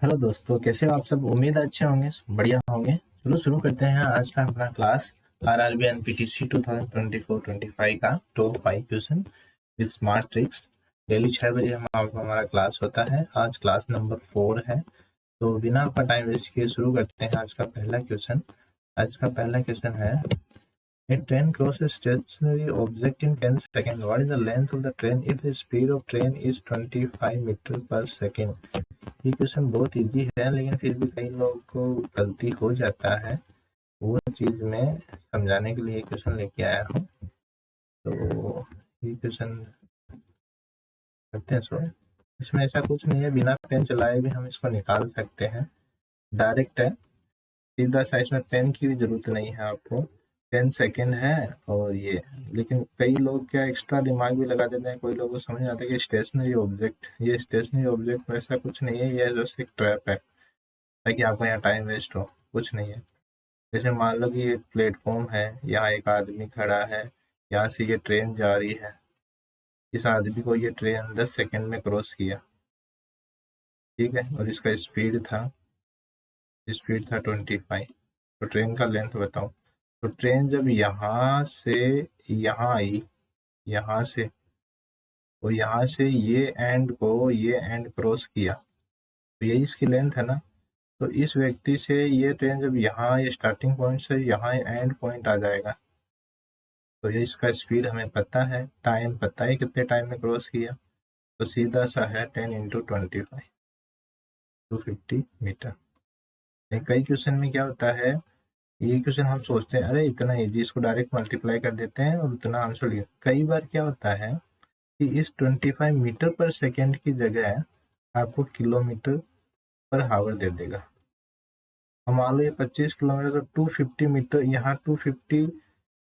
Hello दोस्तों, कैसे हो आप सब। उम्मीद है अच्छे होंगे, बढ़िया होंगे। चलो शुरू करते हैं आज का अपना क्लास आरआरबी एनपीटीसी 2024-25 का top 5 question with smart tricks. Daily 6 बजे हमारा क्लास होता है। आज क्लास नंबर 4 है, तो बिना आपका टाइम वेस्ट किए शुरू करते हैं आज का पहला क्वेश्चन। आज का पहला क्वेश्चन है, A train crosses a stationary object in 10 seconds. What is the length of the train if the speed of train is 25 metre पर सेकेंड। ये क्वेश्चन बहुत इजी है, लेकिन फिर भी कई लोगों को गलती हो जाता है। वो चीज मैं समझाने के लिए क्वेश्चन लेके आया हूँ। तो ये क्वेश्चन करते हैं सो। इसमें ऐसा कुछ नहीं है, बिना पेन चलाए भी हम इसको निकाल सकते हैं। डायरेक्ट है, सीधा सा, इसमें पेन की भी जरूरत नहीं है आपको। 10 सेकेंड है और ये, लेकिन कई लोग क्या एक्स्ट्रा दिमाग भी लगा देते हैं। कोई लोगों को समझ नहीं आता कि स्टेशनरी ऑब्जेक्ट, ये स्टेशनरी ऑब्जेक्ट ऐसा कुछ नहीं है, ये जस्ट एक ट्रैप है ताकि आपका यहाँ टाइम वेस्ट हो। कुछ नहीं है। जैसे मान लो कि एक प्लेटफॉर्म है, यहाँ एक आदमी खड़ा है, यहाँ से ये ट्रेन जा रही है। इस आदमी को ये ट्रेन 10 सेकेंड में क्रॉस किया, ठीक है, और इसका स्पीड था 25। तो ट्रेन का लेंथ बताओ। तो ट्रेन जब यहाँ से यहाँ आई, यहाँ से, तो यहाँ से ये एंड क्रॉस किया, तो यही इसकी लेंथ है ना। तो इस व्यक्ति से ये ट्रेन जब यहाँ, ये स्टार्टिंग पॉइंट से यहाँ एंड पॉइंट आ जाएगा, तो ये इसका स्पीड हमें पता है, टाइम पता है कितने टाइम में क्रॉस किया। तो सीधा सा है 10 इंटू 25, 250 मीटर। कई क्वेश्चन में क्या होता है, ये क्वेश्चन हम सोचते हैं अरे इतना इजी, इसको डायरेक्ट मल्टीप्लाई कर देते हैं और उतना आंसर लिया। कई बार क्या होता है कि इस 25 मीटर पर सेकेंड की जगह आपको किलोमीटर पर हावर दे देगा। हम मान लो ये 25 किलोमीटर, तो 250 मीटर, यहाँ 250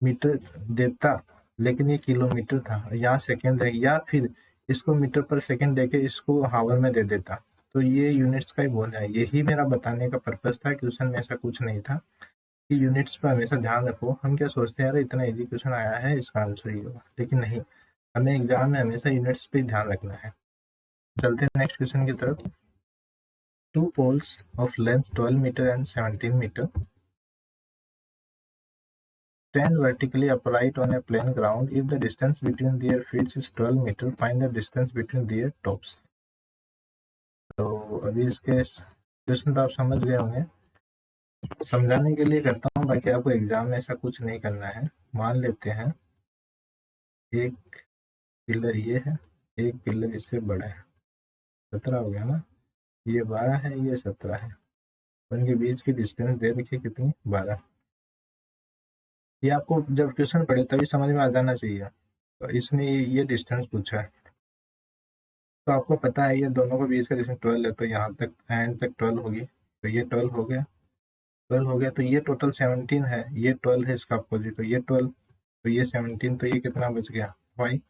मीटर देता, लेकिन ये किलोमीटर था, यहाँ सेकेंड है, या फिर इसको मीटर पर सेकेंड देके इसको हावर में दे देता। तो ये यूनिट्स का ही बोल है। यही मेरा बताने का पर्पस था। क्वेश्चन में ऐसा कुछ नहीं था कि यूनिट्स पर हमेशा ध्यान रखो। हम क्या सोचते हैं अरे इतना इजी क्वेश्चन आया है, इसका आंसर ये होगा, लेकिन नहीं, हमें एग्जाम में हमेशा यूनिट्स पे ध्यान रखना है। चलते हैं नेक्स्ट क्वेश्चन की तरफ। Two poles of length 12 metre and 17 metre stand vertically upright on a plain ground. If the distance between their feet is 12 meter, find the distance between their tops. तो अभी इसके क्वेश्चन तो आप समझ गए होंगे। समझाने के लिए करता हूँ, बाकी आपको एग्जाम में ऐसा कुछ नहीं करना है। मान लेते हैं एक पिलर ये है, एक पिलर इससे बड़ा है, 17 हो गया ना, ये 12 है, ये 17 है, उनके बीच की डिस्टेंस दे रखी कितनी, 12। ये आपको जब क्वेश्चन पढ़े तभी समझ में आ जाना चाहिए। तो इसने ये डिस्टेंस पूछा है, तो आपको पता है ये दोनों के बीच का डिस्टेंस 12 है, तो यहाँ तक एंड तक 12 होगी, तो ये 12 हो गया, 12 हो गया, तो ये टोटल 17 है, ये 12 है इसका अपोजिट, तो ये 12, तो ये 17, तो ये कितना बच गया, 5।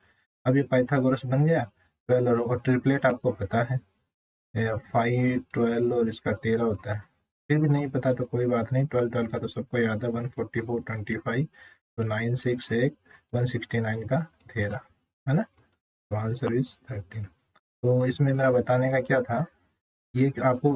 अब ये पाइथागोरस बन गया। 12 और ट्रिपलेट आपको पता है, 5, 12 और इसका 13 होता है। फिर भी नहीं पता तो कोई बात नहीं, 12 12 का तो सबको याद है, 144 25, तो 9 6 8 169 का 13 है ना। तो आंसर इज 13। तो इसमें मेरा बताने का क्या था, ये आपको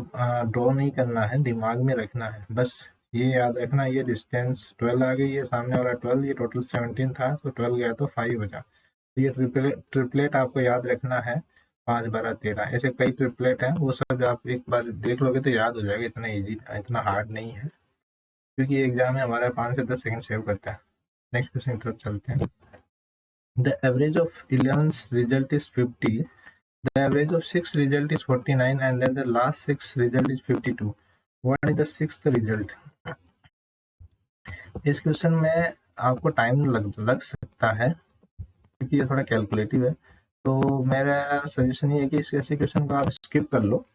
ड्रॉ नहीं करना है, दिमाग में रखना है बस। ये याद रखना, ये डिस्टेंस 12 आ गई, ये सामने वाला 12, ये टोटल 17 था, तो 12 गया तो 5 बचा। तो ये ट्रिपलेट आपको याद रखना है, 5 12 13, ऐसे कई ट्रिपलेट हैं, वो सब आप एक बार देख लोगे तो याद हो जाएगा। इतना इजी, इतना हार्ड नहीं है, क्योंकि एग्जाम में हमारा 5 से 10 सेकंड सेव करता है। नेक्स्ट क्वेश्चन की तरफ चलते हैं। The average of 11 result is 50, the average of 6 result is 49, and then the last 6 result is 52. What is the sixth result? इस क्वेश्चन में आपको टाइम लग सकता है, क्योंकि ये थोड़ा कैलकुलेटिव है। तो मेरा सजेशन ये है कि इस ऐसे क्वेश्चन को आप स्किप कर लो,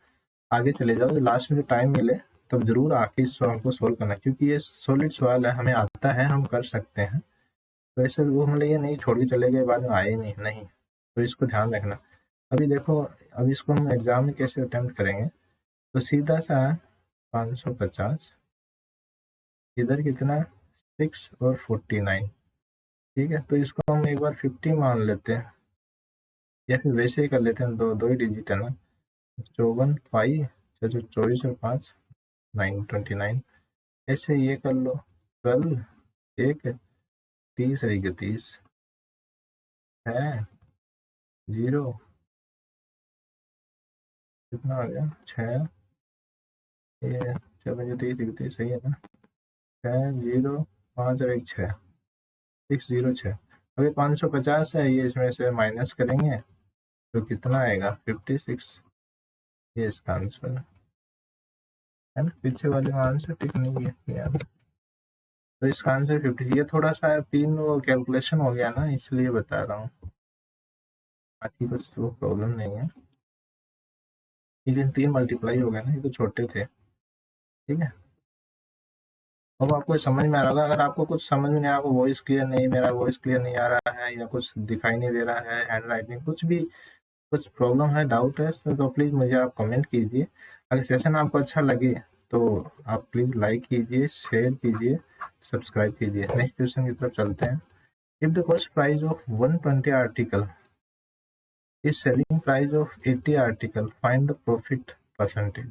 आगे चले जाओ। लास्ट में जो टाइम मिले तब जरूर आके इस सवाल को सोल्व करना, क्योंकि ये सॉलिड सवाल है, हमें आता है, हम कर सकते हैं। तो ऐसे वो मतलब ये नहीं छोड़ के चले गए, बाद में आए नहीं, तो इसको ध्यान रखना। अभी देखो, अभी इसको हम एग्जाम में कैसे अटेम्प्ट करेंगे। तो सीधा सा 550, इधर कितना 6 और 49, ठीक है। तो इसको हम एक बार 50 मान लेते हैं, या फिर वैसे ही कर लेते हैं, दो दो ही डिजिट है ना, 54 5 अच्छा 24 और 5 9 29, ऐसे ये कर लो 12 1 30 और 31 है 0, कितना आ गया 6, ये 6 5 30 31 सही है ना, 6 0 5 और 1 6 6 0 6। अभी 550 है, ये इसमें से माइनस करेंगे तो कितना आएगा 56, ये इसका आंसर है ना। पीछे वाले का आंसर ठीक नहीं है यार, तो इसका आंसर 50। ये थोड़ा सा 3 वो कैलकुलेशन हो गया ना, इसलिए बता रहा हूँ, बाकी कुछ वो प्रॉब्लम नहीं है, लेकिन 3 मल्टीप्लाई हो गया ना, ये तो छोटे थे। ठीक है, अब आपको समझ में आ रहा होगा। अगर आपको कुछ समझ में नहीं, आपको वॉइस क्लियर नहीं, मेरा वॉइस क्लियर नहीं आ रहा है, या कुछ दिखाई नहीं दे रहा है, हैंड राइटिंग कुछ भी, कुछ प्रॉब्लम है, डाउट है, तो प्लीज़ मुझे आप कमेंट कीजिए। अगर सेशन आपको अच्छा लगे तो आप प्लीज़ लाइक कीजिए, शेयर कीजिए, सब्सक्राइब कीजिए। नेक्स्ट क्वेश्चन की तरफ चलते हैं। If the cost price of 120 article is selling price of 80 article, find the profit percentage.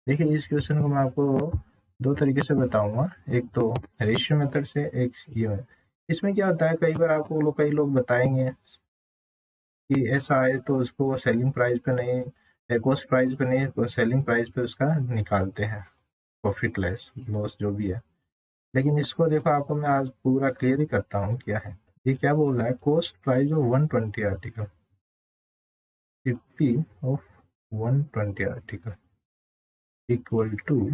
देखिए, इस क्वेश्चन को मैं आपको दो तरीके से बताऊंगा, एक तो रेशियो मेथड से, एक ये है। इसमें क्या होता है, कई बार आपको कई लोग बताएंगे कि ऐसा आए तो उसको सेलिंग प्राइस पे नहीं, कॉस्ट प्राइस पे नहीं, तो सेलिंग प्राइस पे उसका निकालते हैं प्रॉफिट लेस लॉस जो भी है। लेकिन इसको देखो, आपको मैं आज पूरा क्लियर ही करता हूँ क्या है। ये क्या बोल रहा है, cost price of 120 article, 50 of 120 article equal to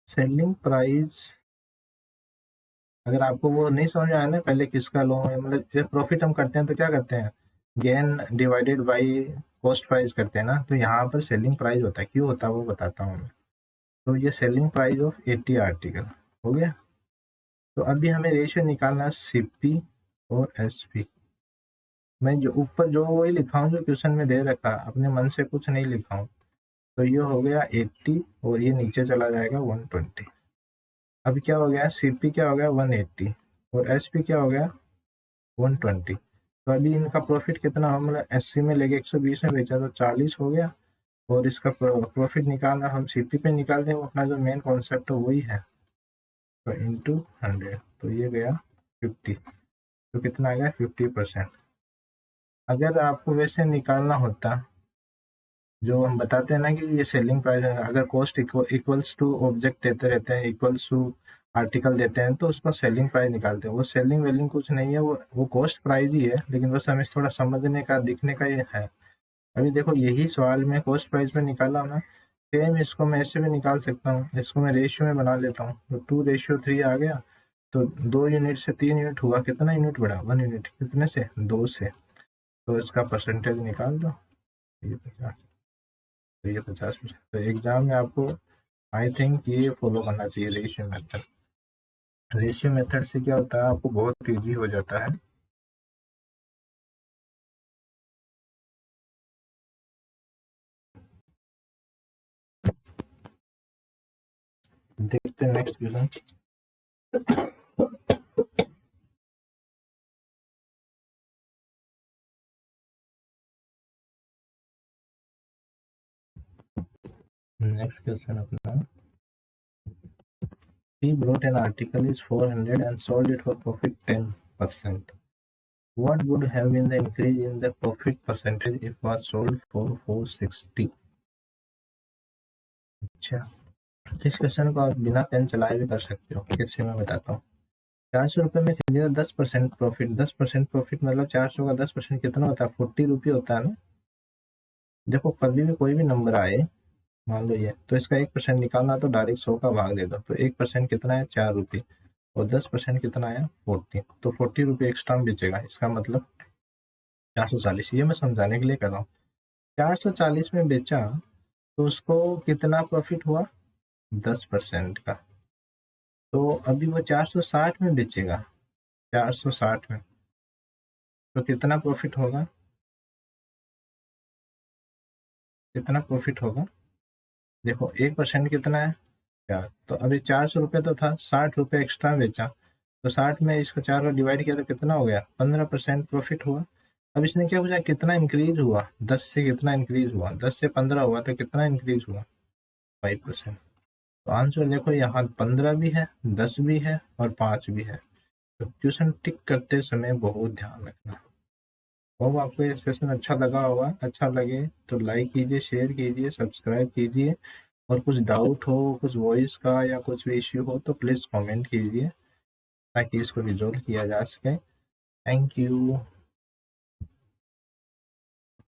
selling price. अगर आपको वो नहीं समझ में आया ना, पहले किसका लो है, मतलब जब प्रॉफिट हम करते हैं तो क्या करते हैं, gain divided by cost price करते हैं ना, तो यहाँ पर सेलिंग प्राइस होता है, क्यों होता है वो बताता हूँ मैं। तो ये सेलिंग प्राइस ऑफ 80 आर्टिकल हो गया। तो अभी हमें रेशियो निकालना है सीपी और एसपी। मैं जो ऊपर जो वही लिखा हूँ जो क्वेश्चन में दे रखा, अपने मन से कुछ नहीं लिखा हूँ। तो ये हो गया 80 और ये नीचे चला जाएगा 120। अभी क्या हो गया, सीपी क्या हो गया 180 और एसपी क्या हो गया 120। तो अभी इनका प्रॉफिट कितना हो, मतलब 80 में लेके 120 में बेचा तो 40 हो गया। और इसका प्रॉफिट निकालना हम सीपी पे निकाल दें, अपना जो मेन कॉन्सेप्ट है वही है, तो इंटू 100, तो ये गया 50। तो कितना आ गया 50%। अगर आपको वैसे निकालना होता, जो हम बताते हैं ना कि ये सेलिंग प्राइस है, अगर कॉस्ट इक्वल्स टू ऑब्जेक्ट देते रहते हैं, इक्वल्स टू आर्टिकल देते हैं, तो उसका सेलिंग प्राइस निकालते हैं। वो सेलिंग वेलिंग कुछ नहीं है, वो कॉस्ट प्राइस ही है, लेकिन बस हमें थोड़ा समझने का, दिखने का ये है। अभी देखो, यही सवाल में कॉस्ट प्राइस में निकाला ना, सेम इसको मैं ऐसे भी निकाल सकता हूँ। इसको मैं रेशियो में बना लेता हूँ, तो 2:3 आ गया, तो 2 यूनिट से 3 यूनिट हुआ, कितना यूनिट बढ़ा 1 यूनिट, कितने से 2 से, तो इसका परसेंटेज निकाल दो, ये 50, तो ये 50%। तो एग्जाम में आपको आई थिंक ये फॉलो करना चाहिए रेशियो मेथड। रेशियो मेथड से क्या होता है, आपको बहुत ईजी हो जाता है। देखते हैं नेक्स्ट क्वेश्चन। नेक्स्ट क्वेश्चन अपना, he brought an article is 400 and sold it for profit 10%. What would have been the increase in the profit percentage if was sold for 460? अच्छा, इस क्वेश्चन को आप बिना पेन चलाए भी कर सकते हो, कैसे मैं बताता हूँ। 400 रुपये में खरीदा, 10% प्रॉफिट, 10% प्रॉफिट मतलब 400 का 10% कितना होता है, 40 रुपये होता है ना। देखो, कभी भी कोई भी नंबर आए, मान लो ये, तो इसका 1% निकालना, तो डायरेक्ट 100 का भाग दे दो, तो 1% कितना है 4 रुपये, और 10% कितना आया 40, तो 40 रुपये एक्स्ट्रा में बेचेगा, इसका मतलब 440। ये मैं समझाने के लिए कर रहा हूँ। 440 में बेचा तो उसको कितना प्रॉफिट हुआ 10% का, तो अभी वो 460 में बेचेगा, 460 में, तो कितना प्रॉफिट होगा, कितना प्रॉफिट होगा। देखो 1% कितना है 4, तो अभी 400 रुपये तो था, 60 रुपये एक्स्ट्रा बेचा, तो 60 में इसको 4 डिवाइड किया तो कितना हो गया 15% प्रॉफिट हुआ। अब इसने क्या पूछा, कितना इंक्रीज हुआ, 10 से कितना इंक्रीज हुआ, 10 से 15 हुआ तो कितना इंक्रीज हुआ, 5%। तो आंसर देखो यहाँ 15 भी है, 10 भी है और 5 भी है। तो क्वेश्चन टिक करते समय बहुत ध्यान रखना। होप आपको ये सेशन अच्छा लगा होगा। अच्छा लगे तो लाइक कीजिए, शेयर कीजिए, सब्सक्राइब कीजिए। और कुछ डाउट हो, कुछ वॉइस का या कुछ भी इश्यू हो तो प्लीज़ कमेंट कीजिए ताकि इसको रिजॉल्व किया जा सके। Thank you.